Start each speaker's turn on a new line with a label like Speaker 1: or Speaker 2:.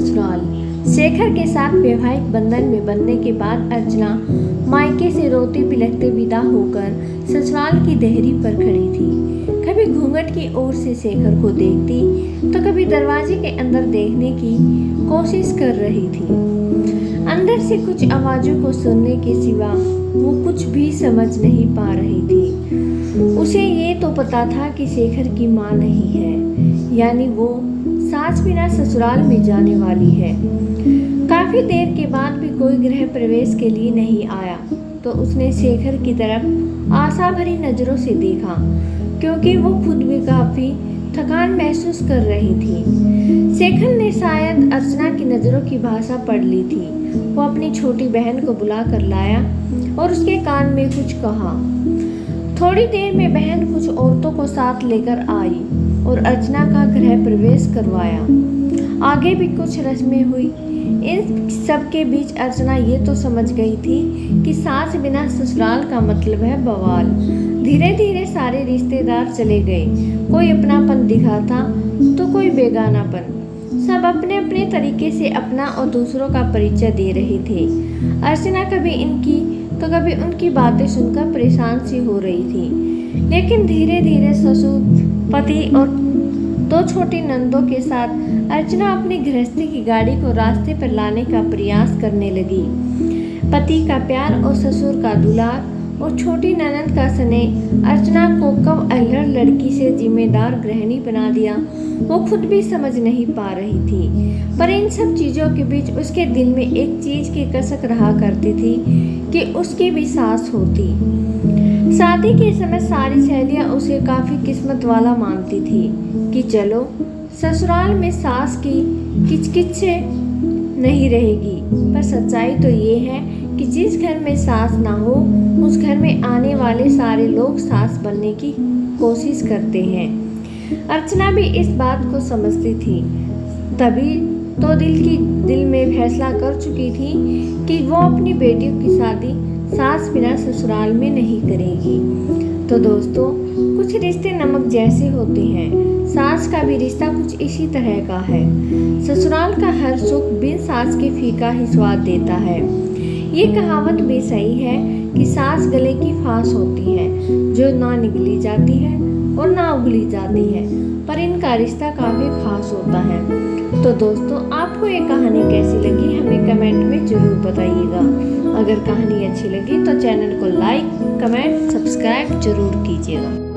Speaker 1: ससुराल। शेखर के साथ वैवाहिक बंधन में बंधने के बाद अर्चना मायके से रोते बिलखते विदा होकर ससुराल की देहरी पर खड़ी थी। कभी घूंघट की ओर से शेखर को देखती तो कभी दरवाजे के अंदर देखने की कोशिश कर रही थी। अंदर से कुछ आवाजों को सुनने के सिवा वो कुछ भी समझ नहीं पा रही थी। उसे ये तो पता था कि शेखर की माँ नहीं है, यानी वो सास बिना ससुराल में जाने वाली है। काफी देर के बाद भी कोई गृह प्रवेश के लिए नहीं आया तो उसने शेखर की तरफ आशा भरी नजरों से देखा, क्योंकि वो खुद भी काफी थकान महसूस कर रही थी। शेखर ने शायद अर्चना की नजरों की भाषा पढ़ ली थी। वो अपनी छोटी बहन को बुला कर लाया और उसके कान में कुछ कहा। थोड़ी देर में बहन कुछ औरतों को साथ लेकर आई और अर्चना का गृह प्रवेश करवाया। आगे भी कुछ रस्में हुई। इन सब के बीच अर्चना ये तो समझ गई थी कि सास बिना ससुराल का मतलब है बवाल। धीरे धीरे सारे रिश्तेदार चले गए। कोई अपनापन दिखाता तो कोई बेगानापन। सब अपने अपने तरीके से अपना और दूसरों का परिचय दे रहे थे। अर्चना कभी इनकी तो कभी उनकी बातें सुनकर परेशान सी हो रही थी। लेकिन धीरे धीरे ससुर, पति और दो छोटी नंदों के साथ अर्चना अपनी गृहस्थी की गाड़ी को रास्ते पर लाने का प्रयास करने लगी। पति का प्यार और ससुर का दुलार और छोटी ननद का स्नेह अर्चना को कब अल्हड़ लड़की से जिम्मेदार गृहिणी बना दिया वो खुद भी समझ नहीं पा रही थी। पर इन सब चीज़ों के बीच उसके दिल में एक चीज़ की कसक रहा करती थी कि उसकी भी सास होती। शादी के समय सारी सहेलियां उसे काफ़ी किस्मत वाला मानती थी कि चलो ससुराल में सास की किचकिच से नहीं रहेगी। पर सच्चाई तो ये है कि जिस घर में सास ना हो उस घर में आने वाले सारे लोग सास बनने की कोशिश करते हैं। अर्चना भी इस बात को समझती थी, तभी तो दिल में फैसला कर चुकी थी कि वो अपनी बेटियों की शादी सास बिना ससुराल में नहीं करेगी। तो दोस्तों, कुछ रिश्ते नमक जैसे होते हैं। सास का भी रिश्ता कुछ इसी तरह का है। ससुराल का हर सुख बिन सास के फीका ही स्वाद देता है। ये कहावत भी सही है कि सास गले की फांस होती है जो ना निगली जाती है और ना उगली जाती है, पर इनका रिश्ता काफी खास होता है। तो दोस्तों, आपको ये कहानी कैसी लगी हमें कमेंट में जरूर बताइएगा। अगर कहानी अच्छी लगी तो चैनल को लाइक, कमेंट, सब्सक्राइब जरूर कीजिएगा।